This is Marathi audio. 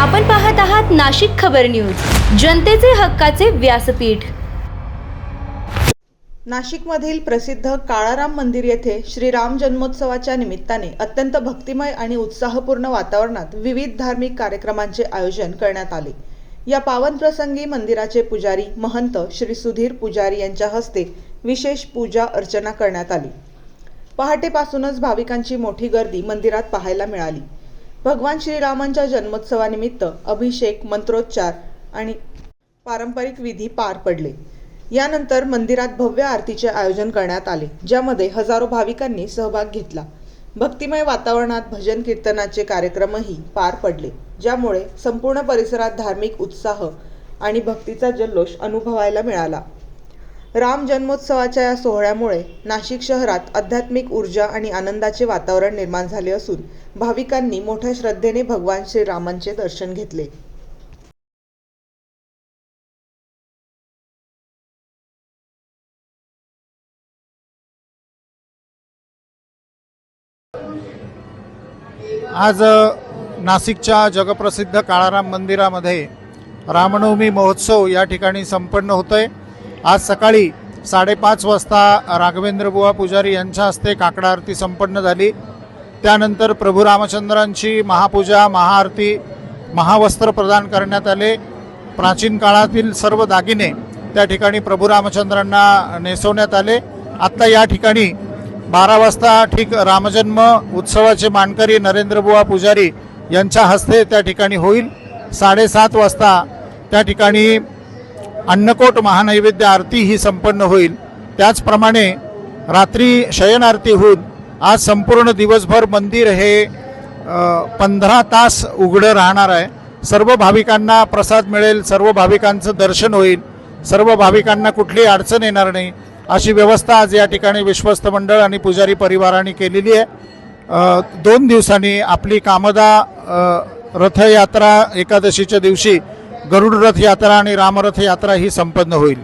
आपण पाहत आहात नाशिक खबर न्यूज, जनतेचे हक्काचे व्यासपीठ। नाशिकमधील प्रसिद्ध काळाराम मंदिर येथे श्रीराम जन्मोत्सवाच्या निमित्ताने अत्यंत भक्तिमय आणि उत्साहपूर्ण वातावरणात विविध धार्मिक कार्यक्रमांचे आयोजन करण्यात आले। या पावन प्रसंगी मंदिराचे पुजारी महंत श्री सुधीर पुजारी यांच्या हस्ते विशेष पूजा अर्चना करण्यात आली। पहाटेपासूनच भाविकांची मोठी गर्दी मंदिरात पाहायला मिळाली। भगवान श्रीरामांच्या जन्मोत्सवानिमित्त अभिषेक, मंत्रोच्चार आणि पारंपरिक विधी पार पडले। यानंतर मंदिरात भव्य आरतीचे आयोजन करण्यात आले, ज्यामध्ये हजारो भाविकांनी सहभाग घेतला। भक्तिमय वातावरणात भजन कीर्तनाचे कार्यक्रमही पार पडले, ज्यामुळे संपूर्ण परिसरात धार्मिक उत्साह आणि भक्तीचा जल्लोष अनुभवायला मिळाला। राम जन्मोत्सवाच्या या सोहळ्यामुळे नाशिक शहरात आध्यात्मिक ऊर्जा आणि आनंदाचे वातावरण निर्माण झाले असून भाविकांनी मोठ्या श्रद्धेने भगवान श्रीरामांचे दर्शन घेतले। आज नाशिकच्या जगप्रसिद्ध काळाराम मंदिरामध्ये रामनवमी महोत्सव या ठिकाणी संपन्न होतोय। आज सकाळी 5:30 वाजता राघवेंद्र बुवा पुजारी यांच्या हस्ते काकडा आरती संपन्न झाली। त्यानंतर प्रभू रामचंद्रांची महापूजा, महाआरती, महावस्त्र प्रदान करण्यात आले। प्राचीन काळातील सर्व दागिने त्या ठिकाणी प्रभू रामचंद्रांना नेसवण्यात आले। आत्ता या ठिकाणी 12 वाजता ठीक रामजन्म उत्सवाचे मानकरी नरेंद्र बुवा पुजारी यांच्या हस्ते त्या ठिकाणी होईल। 7:30 वाजता त्या ठिकाणी अन्नकोट महानैवेद्य आरती ही संपन्न होईल। त्याचप्रमाणे रात्री शयन आरती होऊन आज संपूर्ण दिवसभर मंदिर हे 15 तास उघडं राहणार आहे। सर्व भाविकांना प्रसाद मिळेल, सर्व भाविकांचं दर्शन होईल, सर्व भाविकांना कुठलीही अडचण येणार नाही अशी व्यवस्था आज या ठिकाणी विश्वस्त मंडळ आणि पुजारी परिवाराने केलेली आहे। 2 दिवसांनी आपली कामदा रथयात्रा एकादशीच्या दिवशी गरुड रथ यात्रा आणि रामरथ यात्रा ही संपन्न होईल।